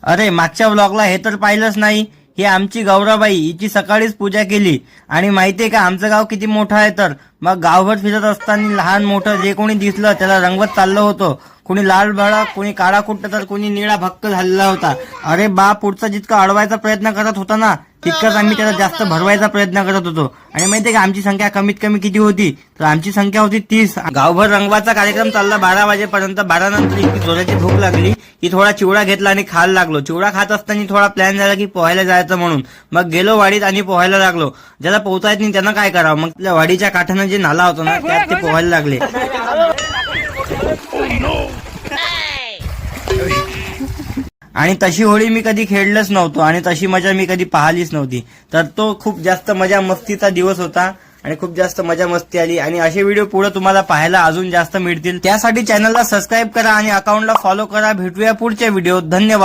अरे मागच्या व्लॉगला हे तर पाहिलंच नाही. ही आमची गौराबाई, हिची सकाळीच पूजा केली. आणि माहितीये का आमचं गाव किती मोठं आहे तर. मग गावभर फिरत असताना लहान मोठं जे कोणी दिसलं त्याला रंगवत चाललं होतं. कोणी लाल भडक, कोणी काळा कुट्ट तर कोणी निळा भक्क झालेला होता. अरे बा, पुढचा जितका अडवायचा प्रयत्न करत होता ना तितकाच आम्ही त्याला जास्त भरवायचा प्रयत्न करत होतो. आणि माहितीये का आमची संख्या कमीत कमी किती होती, तर आमची संख्या होती 30. गावभर रंगवाचा कार्यक्रम चालला 12 वाजेपर्यंत. 12 नंतर इतकी जोराची भूक लागली की थोडा चिवडा घेतला आणि खायला लागलो. चिवडा खात असताना थोडा प्लॅन झाला की पोहायला जायचं म्हणून. मग गेलो वाडीत आणि पोहायला लागलो. ज्याला पोहता येत नाही त्यानं काय करावं, मग त्या वाडीच्या काठानं जे नाला होता ना त्यात ते पोहायला लागले. आणि तशी होळी मी कधी खेळलंच नव्हतो आणि तशी मजा मी कधी पाहिलीच नव्हती. तर तो खूप जास्त मजा मस्तीचा दिवस होता आणि खूप जास्त मजा मस्ती आली. आणि असे व्हिडिओ पुढे तुम्हाला पाहायला अजून जास्त मिळतील. त्यासाठी चॅनलला सबस्क्राईब करा आणि अकाउंटला फॉलो करा. भेटूया पुढच्या व्हिडिओत. धन्यवाद.